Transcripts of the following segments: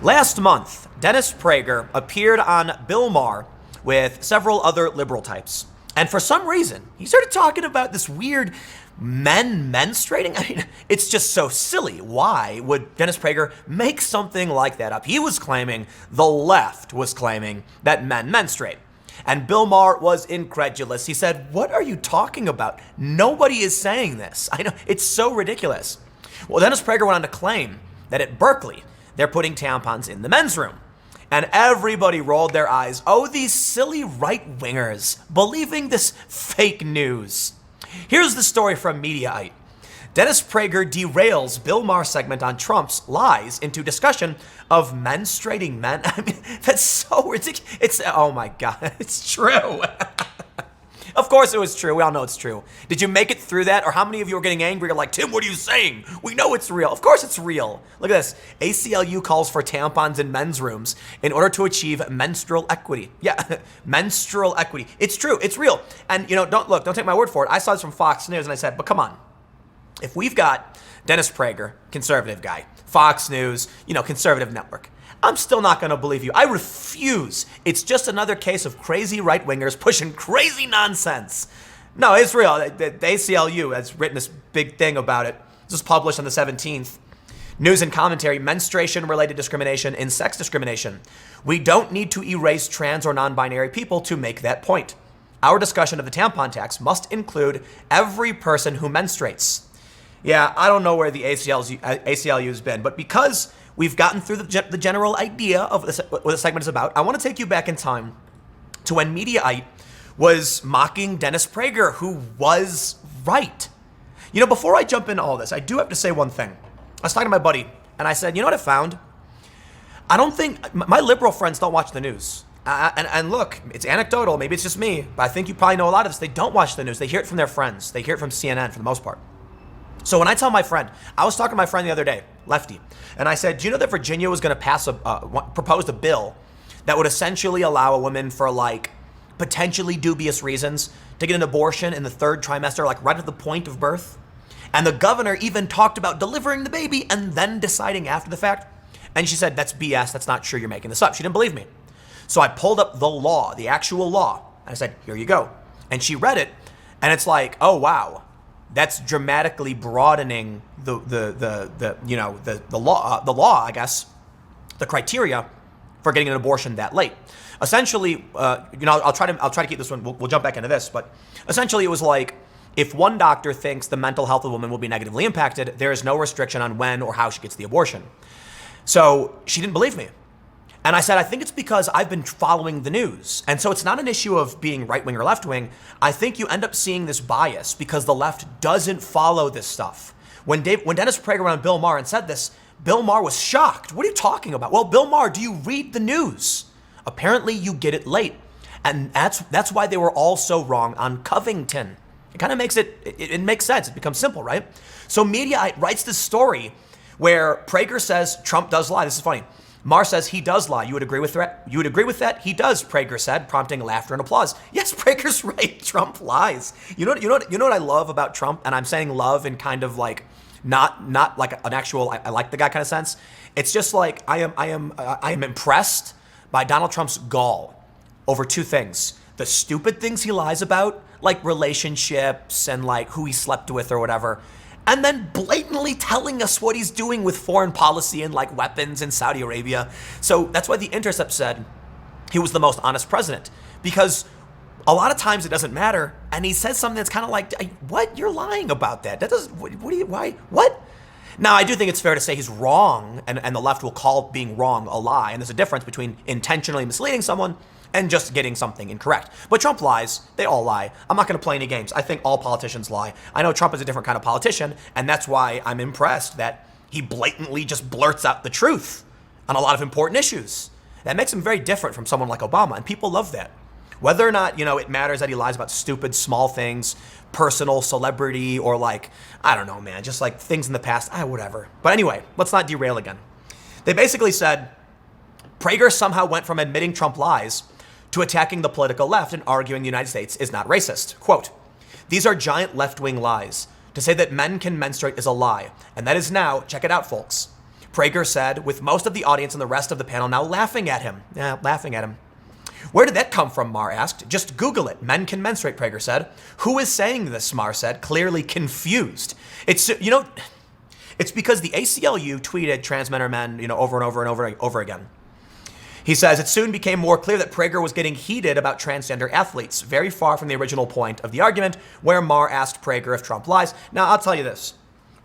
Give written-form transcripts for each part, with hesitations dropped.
Last month, Dennis Prager appeared on Bill Maher with several other liberal types. And for some reason, he started talking about this weird men menstruating. I mean, it's just so silly. Why would Dennis Prager make something like that up? He was claiming, the left was claiming, that men menstruate. And Bill Maher was incredulous. He said, "What are you talking about? Nobody is saying this. I know, it's so ridiculous." Well, Dennis Prager went on to claim that at Berkeley, they're putting tampons in the men's room. And everybody rolled their eyes. Oh, these silly right-wingers believing this fake news. Here's the story from Mediaite. Dennis Prager derails Bill Maher's segment on Trump's lies into discussion of menstruating men. I mean, that's so ridiculous. Oh my God, it's true. Of course it was true. We all know it's true. Did you make it through that? Or how many of you are getting angry? You're like, Tim, what are you saying? We know it's real. Of course it's real. Look at this. ACLU calls for tampons in men's rooms in order to achieve menstrual equity. Yeah, menstrual equity. It's true. It's real. And don't take my word for it. I saw this from Fox News and I said, but come on. If we've got Dennis Prager, conservative guy, Fox News, conservative network, I'm still not going to believe you. I refuse. It's just another case of crazy right-wingers pushing crazy nonsense. No, it's real. The ACLU has written this big thing about it. This was published on the 17th. News and commentary, menstruation-related discrimination and sex discrimination. We don't need to erase trans or non-binary people to make that point. Our discussion of the tampon tax must include every person who menstruates. Yeah, I don't know where the ACLU has been, but because we've gotten through the general idea of what the segment is about, I want to take you back in time to when Mediaite was mocking Dennis Prager, who was right. Before I jump into all this, I do have to say one thing. I was talking to my buddy, and I said, you know what I found? I don't think, my liberal friends don't watch the news. And look, it's anecdotal, maybe it's just me, but I think you probably know a lot of this. They don't watch the news. They hear it from their friends. They hear it from CNN for the most part. So when I tell my friend, I was talking to my friend the other day, lefty, and I said, do you know that Virginia was going to proposed a bill that would essentially allow a woman for potentially dubious reasons to get an abortion in the third trimester, right at the point of birth? And the governor even talked about delivering the baby and then deciding after the fact. And she said, that's BS. That's not true. You're making this up. She didn't believe me. So I pulled up the law, the actual law. And I said, here you go. And she read it. And it's like, oh, wow. That's dramatically broadening the law, I guess, the criteria for getting an abortion that late. Essentially, I'll try to keep this one. We'll jump back into this, but essentially, it was like if one doctor thinks the mental health of a woman will be negatively impacted, there is no restriction on when or how she gets the abortion. So she didn't believe me. And I said, I think it's because I've been following the news. And so it's not an issue of being right-wing or left-wing. I think you end up seeing this bias because the left doesn't follow this stuff. When Dennis Prager went on Bill Maher and said this, Bill Maher was shocked. What are you talking about? Well, Bill Maher, do you read the news? Apparently you get it late. And that's why they were all so wrong on Covington. It kind of makes it makes sense. It becomes simple, right? So Mediaite writes this story where Prager says Trump does lie. This is funny. Maher says he does lie. You would agree with that? You would agree with that? He does, Prager said, prompting laughter and applause. Yes, Prager's right. Trump lies. You know what I love about Trump? And I'm saying love in kind of not like an actual I like the guy kind of sense. It's just like I am impressed by Donald Trump's gall over two things: the stupid things he lies about, like relationships and who he slept with or whatever. And then blatantly telling us what he's doing with foreign policy and weapons in Saudi Arabia. So that's why The Intercept said he was the most honest president, because a lot of times it doesn't matter. And he says something that's kind of what? You're lying about that. That doesn't, why? What? Now, I do think it's fair to say he's wrong, and the left will call being wrong a lie. And there's a difference between intentionally misleading someone and just getting something incorrect. But Trump lies. They all lie. I'm not going to play any games. I think all politicians lie. I know Trump is a different kind of politician, and that's why I'm impressed that he blatantly just blurts out the truth on a lot of important issues. That makes him very different from someone like Obama, and people love that. Whether or not, it matters that he lies about stupid, small things, personal, celebrity, or I don't know, man, just things in the past, whatever. But anyway, let's not derail again. They basically said Prager somehow went from admitting Trump lies to attacking the political left and arguing the United States is not racist. Quote, these are giant left-wing lies. To say that men can menstruate is a lie. And that is now, check it out, folks, Prager said, with most of the audience and the rest of the panel now laughing at him. Yeah, laughing at him. Where did that come from, Maher asked. Just Google it. Men can menstruate, Prager said. Who is saying this, Maher said, clearly confused. It's because the ACLU tweeted trans men are men, over and over and over again. He says, it soon became more clear that Prager was getting heated about transgender athletes, very far from the original point of the argument, where Maher asked Prager if Trump lies. Now, I'll tell you this.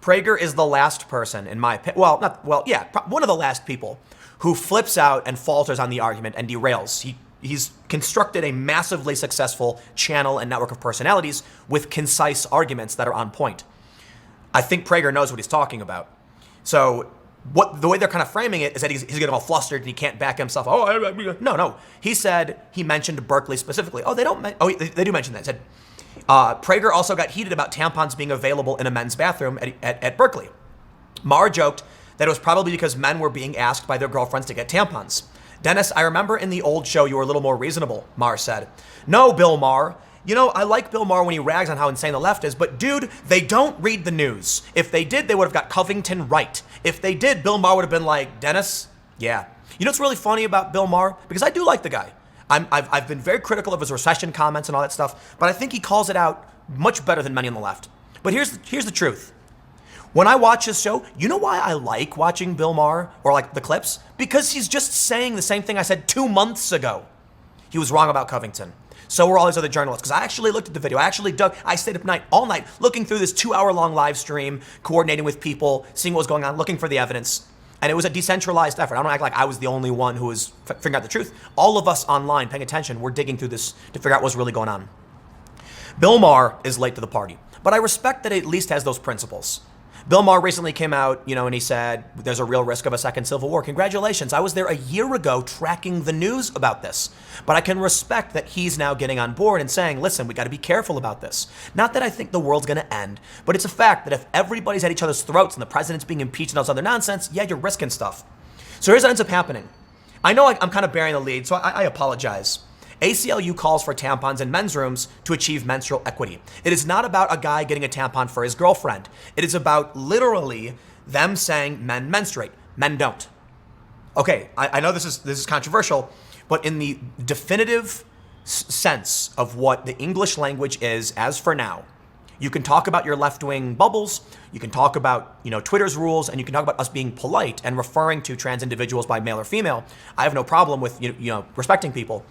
Prager is the last person, in my opinion, one of the last people who flips out and falters on the argument and derails. He's constructed a massively successful channel and network of personalities with concise arguments that are on point. I think Prager knows what he's talking about. So the way they're kind of framing it is that he's getting all flustered and he can't back himself. No. He said he mentioned Berkeley specifically. They do mention that. He said Prager also got heated about tampons being available in a men's bathroom at Berkeley. Maher joked that it was probably because men were being asked by their girlfriends to get tampons. Dennis, I remember in the old show you were a little more reasonable, Maher said. No, Bill Maher. I like Bill Maher when he rags on how insane the left is, but dude, they don't read the news. If they did, they would have got Covington right. If they did, Bill Maher would have been like, Dennis, yeah. What's really funny about Bill Maher? Because I do like the guy. I've been very critical of his recession comments and all that stuff, but I think he calls it out much better than many on the left. But here's the truth. When I watch his show, you know why I like watching Bill Maher or like the clips? Because he's just saying the same thing I said 2 months ago. He was wrong about Covington. So were all these other journalists. Because I actually looked at the video. I stayed up all night looking through this 2-hour-long live stream, coordinating with people, seeing what was going on, looking for the evidence. And it was a decentralized effort. I don't act like I was the only one who was figuring out the truth. All of us online paying attention were digging through this to figure out what's really going on. Bill Maher is late to the party, but I respect that he at least has those principles. Bill Maher recently came out, and he said there's a real risk of a second civil war. Congratulations. I was there a year ago tracking the news about this. But I can respect that he's now getting on board and saying, listen, we got to be careful about this. Not that I think the world's going to end, but it's a fact that if everybody's at each other's throats and the president's being impeached and all this other nonsense, yeah, you're risking stuff. So here's what ends up happening. I know I'm kind of bearing the lead, so I apologize. ACLU calls for tampons in men's rooms to achieve menstrual equity. It is not about a guy getting a tampon for his girlfriend. It is about literally them saying men menstruate. Men don't. Okay, I know this is controversial, but in the definitive sense of what the English language is, as for now, you can talk about your left-wing bubbles, you can talk about, Twitter's rules, and you can talk about us being polite and referring to trans individuals by male or female. I have no problem with, respecting people.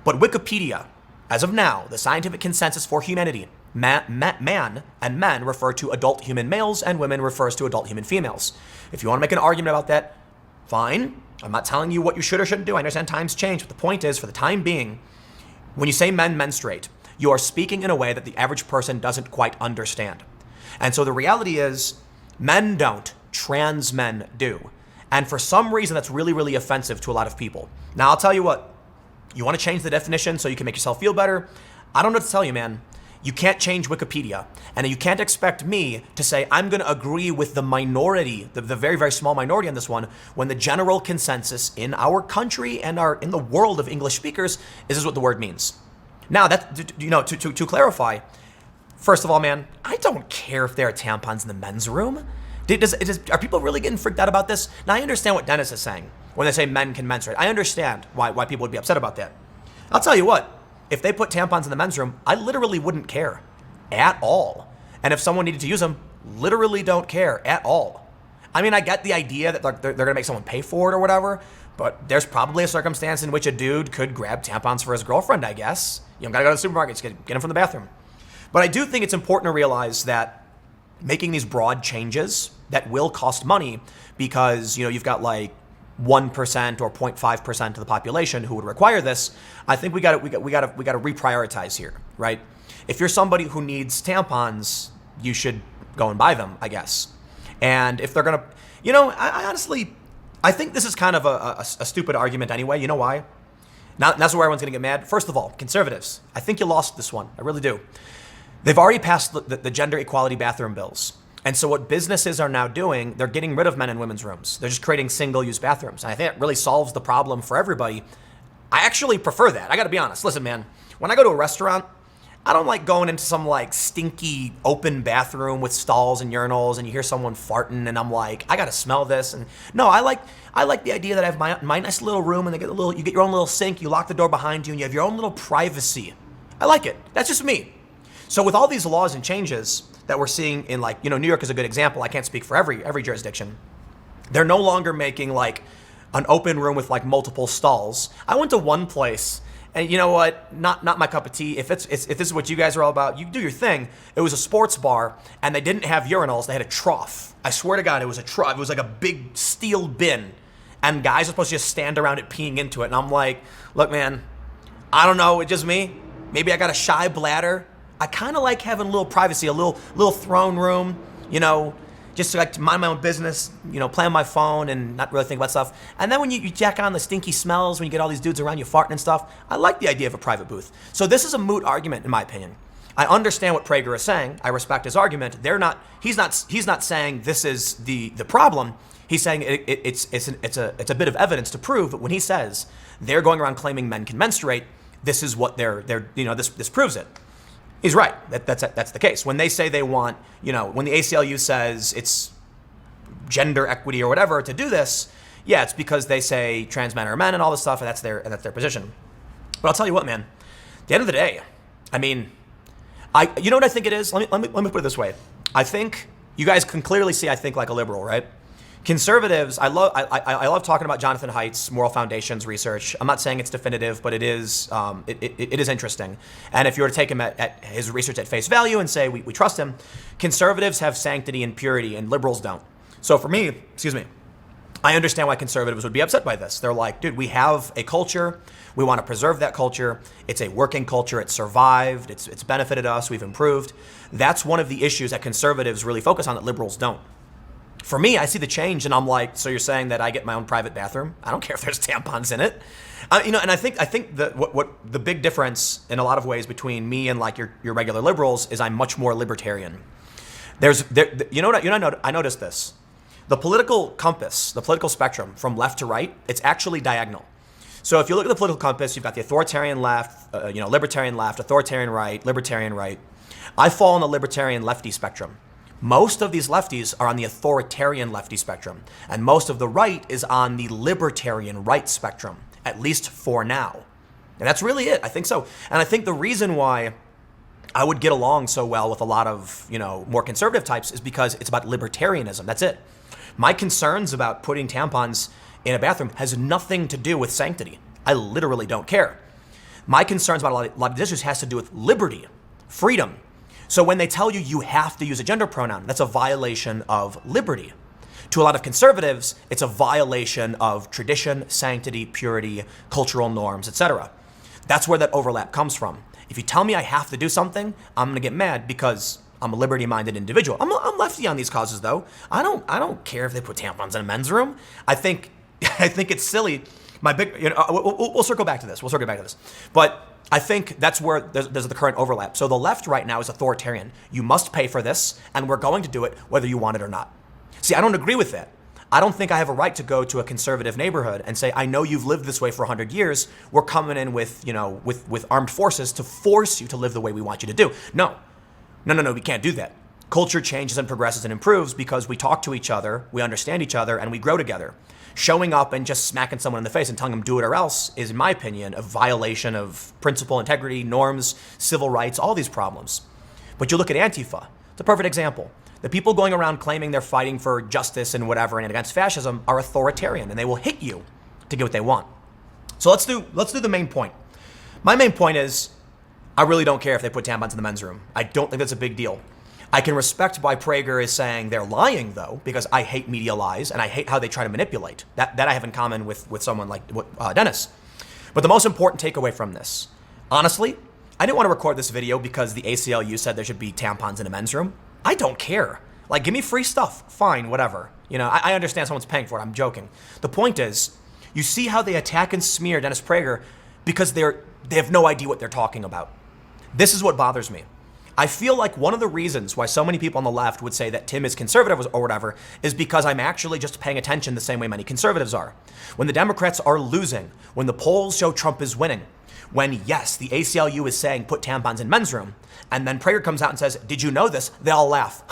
But Wikipedia, as of now, the scientific consensus for humanity, man and men refer to adult human males and women refers to adult human females. If you want to make an argument about that, fine. I'm not telling you what you should or shouldn't do. I understand times change, but the point is, for the time being, when you say men menstruate, you are speaking in a way that the average person doesn't quite understand. And so the reality is, men don't, trans men do. And for some reason, that's really, really offensive to a lot of people. Now, I'll tell you what. You want to change the definition so you can make yourself feel better? I don't know what to tell you, man. You can't change Wikipedia. And you can't expect me to say I'm going to agree with the minority, the very, very small minority on this one, when the general consensus in our country and in the world of English speakers is this is what the word means. Now, to clarify, first of all, man, I don't care if there are tampons in the men's room. Are people really getting freaked out about this? Now, I understand what Dennis is saying when they say men can menstruate. I understand why people would be upset about that. I'll tell you what, if they put tampons in the men's room, I literally wouldn't care at all. And if someone needed to use them, literally don't care at all. I mean, I get the idea that they're going to make someone pay for it or whatever, but there's probably a circumstance in which a dude could grab tampons for his girlfriend, I guess. You gotta go to the supermarket, get them from the bathroom. But I do think it's important to realize that making these broad changes that will cost money because, you've got like 1% or 0.5% of the population who would require this. I think we got to reprioritize here, right? If you're somebody who needs tampons, you should go and buy them, I guess. And if they're going to, I honestly, I think this is kind of a stupid argument anyway. You know why? Now, that's where everyone's going to get mad. First of all, conservatives, I think you lost this one. I really do. They've already passed the gender equality bathroom bills. And so what businesses are now doing, they're getting rid of men and women's rooms. They're just creating single-use bathrooms. And I think it really solves the problem for everybody. I actually prefer that. I got to be honest. Listen, man, when I go to a restaurant, I don't like going into some like stinky open bathroom with stalls and urinals and you hear someone farting and I'm like, I gotta smell this. And no, I like the idea that I have my nice little room and you get your own little sink, you lock the door behind you and you have your own little privacy. I like it. That's just me. So with all these laws and changes that we're seeing in like, New York is a good example. I can't speak for every jurisdiction. They're no longer making like an open room with like multiple stalls. I went to one place and you know what? Not my cup of tea. If this is what you guys are all about, you do your thing. It was a sports bar and they didn't have urinals. They had a trough. I swear to God, it was a trough. It was like a big steel bin and guys are supposed to just stand around it peeing into it. And I'm like, look, man, I don't know. It's just me. Maybe I got a shy bladder. I kind of like having a little privacy, a little throne room, just to like mind my own business, play on my phone and not really think about stuff. And then when you jack on the stinky smells, when you get all these dudes around you farting and stuff, I like the idea of a private booth. So this is a moot argument in my opinion. I understand what Prager is saying. I respect his argument. He's not saying this is the problem. He's saying it's a bit of evidence to prove that when he says they're going around claiming men can menstruate, this is what this proves it. He's right. That's the case. When they say they want, when the ACLU says it's gender equity or whatever to do this, yeah, it's because they say trans men are men and all this stuff, and that's their position. But I'll tell you what, man. At the end of the day, I mean, you know what I think it is? Let me put it this way. I think you guys can clearly see I think like a liberal, right? Conservatives, I love talking about Jonathan Haidt's Moral Foundations research. I'm not saying it's definitive, but it is interesting. And if you were to take him at his research at face value and say we trust him, conservatives have sanctity and purity and liberals don't. So for me, I understand why conservatives would be upset by this. They're like, dude, we have a culture. We want to preserve that culture. It's a working culture. It's survived. It's benefited us. We've improved. That's one of the issues that conservatives really focus on that liberals don't. For me, I see the change and I'm like, so you're saying that I get my own private bathroom? I don't care if there's tampons in it. And I think what the big difference in a lot of ways between me and like your regular liberals is I'm much more libertarian. I noticed this. The political compass, the political spectrum from left to right, it's actually diagonal. So if you look at the political compass, you've got the authoritarian left, libertarian left, authoritarian right, libertarian right. I fall on the libertarian lefty spectrum. Most of these lefties are on the authoritarian lefty spectrum, and most of the right is on the libertarian right spectrum, at least for now. And that's really it. I think so. And I think the reason why I would get along so well with a lot of, more conservative types is because it's about libertarianism. That's it. My concerns about putting tampons in a bathroom has nothing to do with sanctity. I literally don't care. My concerns about a lot of issues has to do with liberty, freedom. So when they tell you you have to use a gender pronoun, that's a violation of liberty. To a lot of conservatives, it's a violation of tradition, sanctity, purity, cultural norms, etc. That's where that overlap comes from. If you tell me I have to do something, I'm gonna get mad because I'm a liberty-minded individual. I'm lefty on these causes though. I don't care if they put tampons in a men's room. I think it's silly. We'll circle back to this. But I think that's where there's the current overlap. So the left right now is authoritarian. You must pay for this, and we're going to do it whether you want it or not. See, I don't agree with that. I don't think I have a right to go to a conservative neighborhood and say, I know you've lived this way for 100 years. We're coming in with armed forces to force you to live the way we want you to do. No, we can't do that. Culture changes and progresses and improves because we talk to each other, we understand each other, and we grow together. Showing up and just smacking someone in the face and telling them do it or else is, in my opinion, a violation of principle, integrity, norms, civil rights, all these problems. But you look at Antifa, it's a perfect example. The people going around claiming they're fighting for justice and whatever and against fascism are authoritarian and they will hit you to get what they want. So let's do the main point. My main point is I really don't care if they put tampons in the men's room. I don't think that's a big deal. I can respect why Prager is saying they're lying, though, because I hate media lies and I hate how they try to manipulate. That I have in common with someone like Dennis. But the most important takeaway from this, honestly, I didn't want to record this video because the ACLU said there should be tampons in a men's room. I don't care. Like, give me free stuff. Fine, whatever. I understand someone's paying for it. I'm joking. The point is, you see how they attack and smear Dennis Prager because they have no idea what they're talking about. This is what bothers me. I feel like one of the reasons why so many people on the left would say that Tim is conservative or whatever is because I'm actually just paying attention the same way many conservatives are. When the Democrats are losing, when the polls show Trump is winning, when, yes, the ACLU is saying put tampons in men's room, and then Prager comes out and says, did you know this? They all laugh,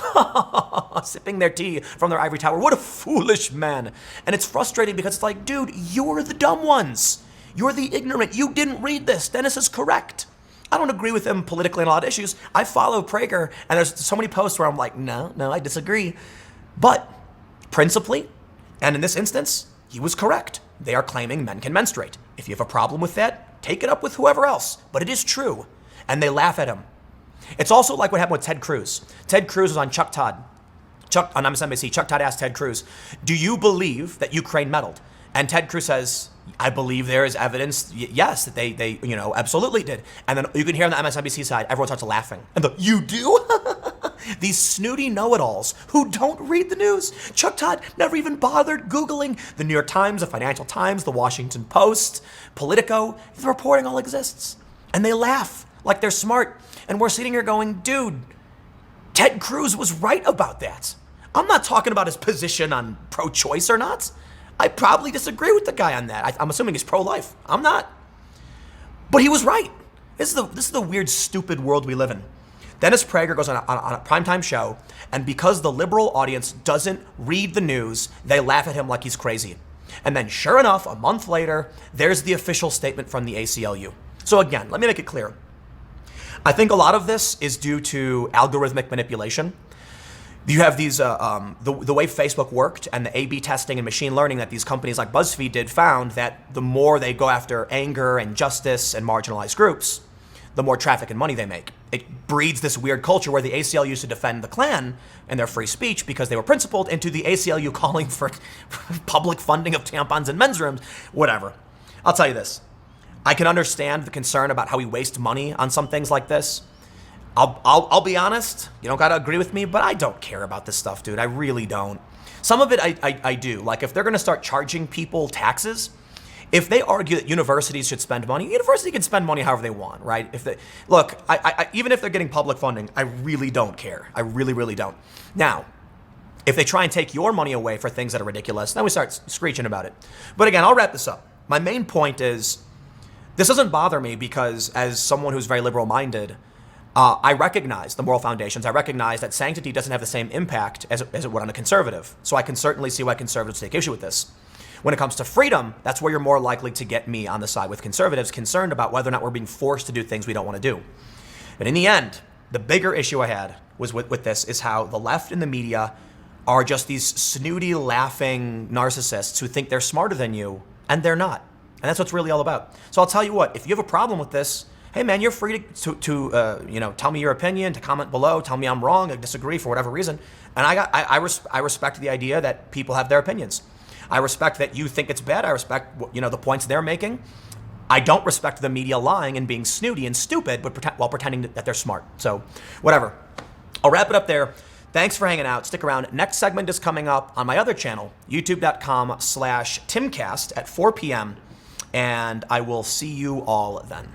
sipping their tea from their ivory tower. What a foolish man. And it's frustrating because it's like, dude, you're the dumb ones. You're the ignorant. You didn't read this. Dennis is correct. I don't agree with him politically on a lot of issues. I follow Prager, and there's so many posts where I'm like, no, I disagree. But principally, and in this instance, he was correct. They are claiming men can menstruate. If you have a problem with that, take it up with whoever else. But it is true. And they laugh at him. It's also like what happened with Ted Cruz. Ted Cruz was on Chuck Todd. On MSNBC, Chuck Todd asked Ted Cruz, do you believe that Ukraine meddled? And Ted Cruz says, I believe there is evidence, yes, that they absolutely did. And then you can hear on the MSNBC side, everyone starts laughing. And you do? These snooty know-it-alls who don't read the news. Chuck Todd never even bothered Googling the New York Times, the Financial Times, the Washington Post, Politico. The reporting all exists. And they laugh like they're smart. And we're sitting here going, dude, Ted Cruz was right about that. I'm not talking about his position on pro-choice or not. I probably disagree with the guy on that. I'm assuming he's pro-life. I'm not. But he was right. This is the weird, stupid world we live in. Dennis Prager goes on a primetime show, and because the liberal audience doesn't read the news, they laugh at him like he's crazy. And then sure enough, a month later, there's the official statement from the ACLU. So again, let me make it clear. I think a lot of this is due to algorithmic manipulation. You have these, the way Facebook worked and the A/B testing and machine learning that these companies like BuzzFeed did found that the more they go after anger and justice and marginalized groups, the more traffic and money they make. It breeds this weird culture where the ACLU used to defend the Klan and their free speech because they were principled into the ACLU calling for public funding of tampons in men's rooms, whatever. I'll tell you this. I can understand the concern about how we waste money on some things like this. I'll be honest, you don't gotta agree with me, but I don't care about this stuff, dude. I really don't. Some of it I do. Like if they're gonna start charging people taxes, if they argue that universities should spend money, university can spend money however they want, right? If they look, even if they're getting public funding, I really don't care. I really, really don't. Now, if they try and take your money away for things that are ridiculous, then we start screeching about it. But again, I'll wrap this up. My main point is, this doesn't bother me because as someone who's very liberal-minded, I recognize the moral foundations. I recognize that sanctity doesn't have the same impact as it would on a conservative. So I can certainly see why conservatives take issue with this. When it comes to freedom, that's where you're more likely to get me on the side with conservatives concerned about whether or not we're being forced to do things we don't want to do. But in the end, the bigger issue I had was with this is how the left and the media are just these snooty, laughing narcissists who think they're smarter than you, and they're not. And that's what it's really all about. So I'll tell you what, if you have a problem with this, hey man, you're free to tell me your opinion, to comment below, tell me I'm wrong, I disagree for whatever reason. And I respect the idea that people have their opinions. I respect that you think it's bad. I respect the points they're making. I don't respect the media lying and being snooty and stupid, but while pretending that they're smart. So whatever. I'll wrap it up there. Thanks for hanging out. Stick around. Next segment is coming up on my other channel, youtube.com/Timcast at 4 p.m. And I will see you all then.